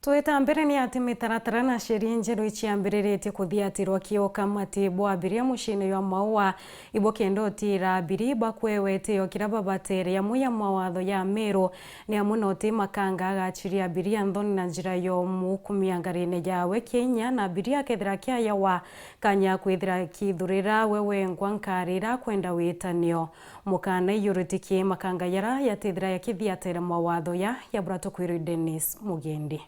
Twetambire ni ati mitaratara na sheria njeru ichiambiriretie kuthiatirwa kioka matibwa abiria muciini wa Maua ibo kendotira abiri bakwewetio kira babatere ya muya mawatho ya Meru ni amunoti makanga agachiria abiria nthoni na njira yomu kumia ngarine yawe Kenya na abiria kethira kiaya wa kanya kwithira kithurira wewe nkwankarira kwenda witanio mukana yurutiki makanga yara yatithira ya kithiatera mawatho ya burato kwiri Dennis Mugendi.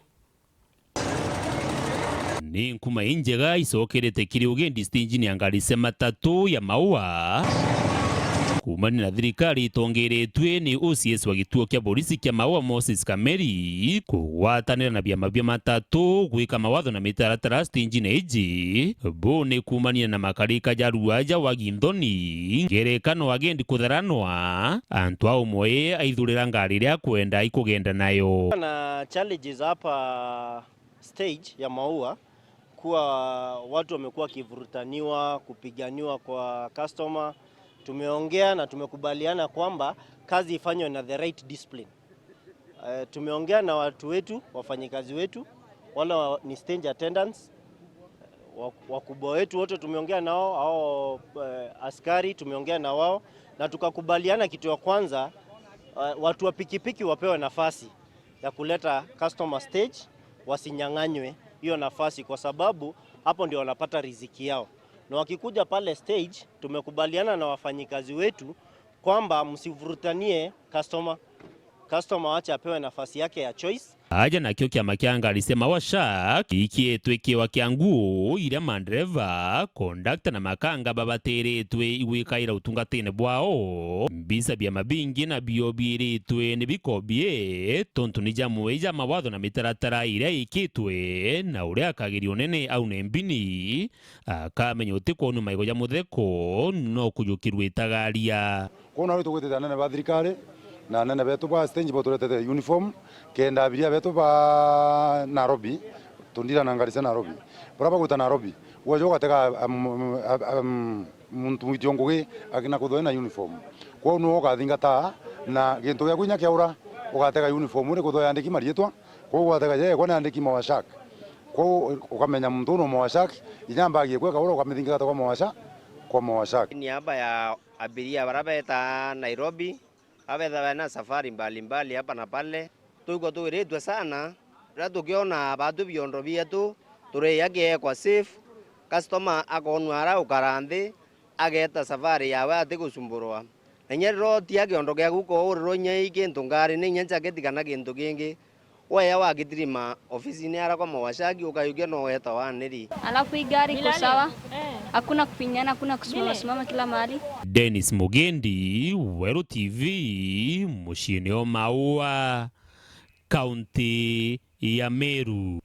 Ni nkuma injega isokerete kiri ugendi stage ni angarise matatu ya Maua kumani na thirikari itongeretwe ni OCS wa gituo kia polisi kia Maua Moses Kameri kugwatanira na biama bia matatu gwika mawatho na mitaratara stage ni iji bone kumania na makarika jaruaja wa Gindoni ngerekano agendi kutharanwa antu au moe aithurira ngari ria kwenda ikugenda nayo na challenges hapa stage ya Maua kuwa watu wamekuwa kivurutaniwa kupiganiwa kwa customer. Tumeongea na tumekubaliana kwamba kazi ifanywe na the right discipline. Tumeongea na watu wetu, wafanyikazi wetu, wala ni stage attendants, wakubwa wetu wote tumeongea nao, au askari tumeongea na wao na tukakubaliana kitu ya kwanza, watu wa pikipiki wapewe nafasi ya kuleta customer stage, wasinyang'anywe hiyo nafasi kwa sababu hapo ndio wanapata riziki yao. Na wakikuja pale stage tumekubaliana na wafanyikazi wetu kwamba msivurutanie customer wacha apewe nafasi yake ya choice. Aja na kio kiama kianga alisema washa ikietwe wa kianguo ira mandreva conductor na makanga babateretwe iwikaira utungatene bwao mbisa bya mabingi na biobiretwe ne bikobie tontu ni jamwe mawatho na mitaratara ira ikitwe na uria akagirio nene au nembini akamenya utiko no maigo ya mutheko no kujukirwe tagaria kona ri tugwetete nene ba thirikari na nene betu ba stage boturetete uniform kenda abiria betu ba Nairobi tundira na ngari cia Nairobi buraba guta Nairobi wojo gatega muntu mwitiongugi akina kuthoe na uniform kwa no gathingata na gintu gya kunya kiaura ugatega uniform ri kuthoe andiki marietwa kwa ugatega je kwa andiki mawashak kwa ukamenya muntu no mawashak inyambagie kweka ura ukamithingata kwa mawashak ni haba ya abiria barabeta Nairobi abetha na safari mbalimbali hapa na pale tuko tuiretwe sana ra tukiona batu biondo bietu tureyage kwa safe customer akonwara ukaranthi ageta safari yawe atigucumburwa enyero tia kiondo gya guko uriro nyai kintu ngari ni nyenja getikana kintu kingi waya wagitirima ofisi ni ara kwa mawashaki ukayuge no weta waniri alafu igari iko sawa hakuna kupinyana hakuna kusimama kila mahali. Dennis Mugendi, Weru TV, muciini wa Maua, kaunti ya Meru.